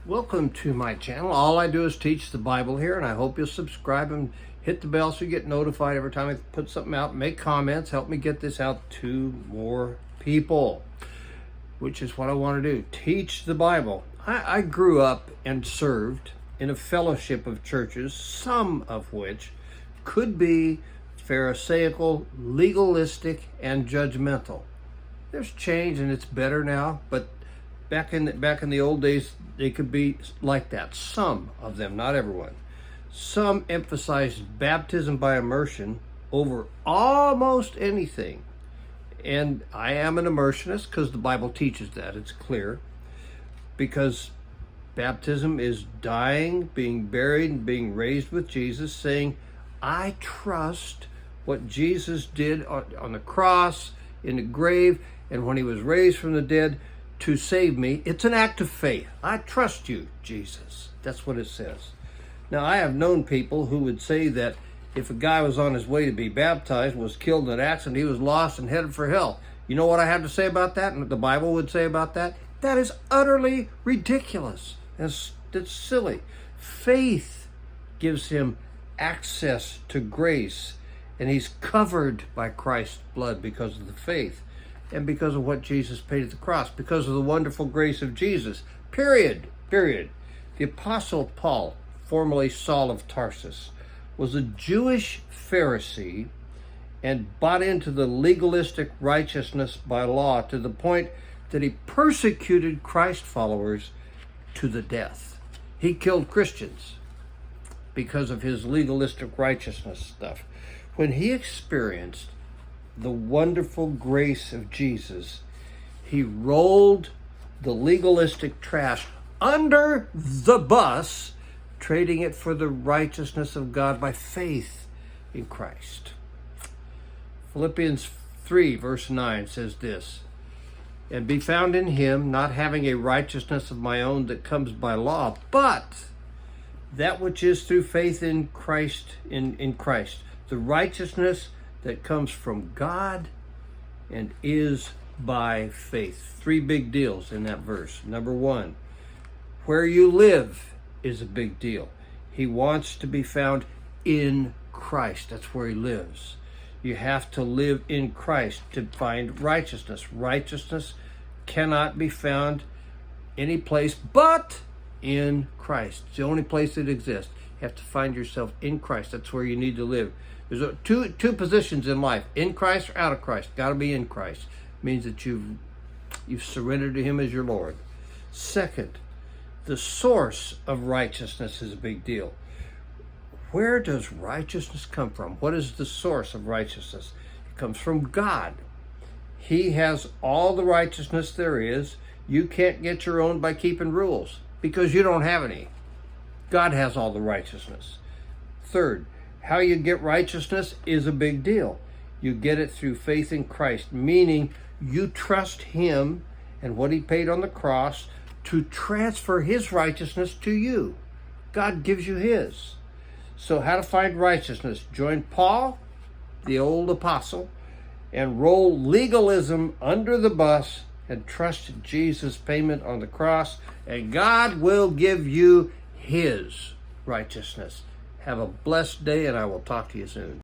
Welcome to my channel. All I do is teach the Bible here, and I hope you'll subscribe and hit the bell so you get notified every time I put something out. Make comments, help me get this out to more people, which is what I want to do. Teach the Bible. I grew up and served in a fellowship of churches, some of which could be pharisaical, legalistic, and judgmental. There's change and it's better now, but back in the old days, they could be like that. Some of them, not everyone. Some emphasized baptism by immersion over almost anything. And I am an immersionist because the Bible teaches that. It's clear. Because baptism is dying, being buried, and being raised with Jesus, saying, I trust what Jesus did on the cross, in the grave, and when he was raised from the dead, to save me. It's an act of faith. I trust you, Jesus. That's what it says. Now, I have known people who would say that if a guy was on his way to be baptized, was killed in an accident, he was lost and headed for hell. You know what I have to say about that, and what the Bible would say about that? That is utterly ridiculous. It's silly. Faith gives him access to grace, and he's covered by Christ's blood because of the faith. And because of what Jesus paid at the cross, because of the wonderful grace of Jesus, period. The Apostle Paul, formerly Saul of Tarsus, was a Jewish Pharisee and bought into the legalistic righteousness by law to the point that he persecuted Christ followers to the death. He killed Christians because of his legalistic righteousness stuff. When he experienced the wonderful grace of Jesus, he rolled the legalistic trash under the bus, trading it for the righteousness of God by faith in Christ. Philippians 3 verse 9 says this, and be found in him, not having a righteousness of my own that comes by law, but that which is through faith in Christ, in Christ, the righteousness that comes from God and is by faith. Three big deals in that verse. Number one, where you live is a big deal. He wants to be found in Christ. That's where he lives. You have to live in Christ to find righteousness. Righteousness cannot be found any place but in Christ. It's the only place it exists. You have to find yourself in Christ. That's where you need to live. There's two positions in life, in Christ or out of Christ. Got to be in Christ. It means that you've surrendered to him as your Lord. Second, the source of righteousness is a big deal. Where does righteousness come from? What is the source of righteousness? It comes from God. He has all the righteousness there is. You can't get your own by keeping rules because you don't have any. God has all the righteousness. Third, how you get righteousness is a big deal. You get it through faith in Christ, meaning you trust him and what he paid on the cross to transfer his righteousness to you. God gives you his. So how to find righteousness? Join Paul, the old apostle, and roll legalism under the bus and trust Jesus' payment on the cross, and God will give you his righteousness. Have a blessed day, and I will talk to you soon.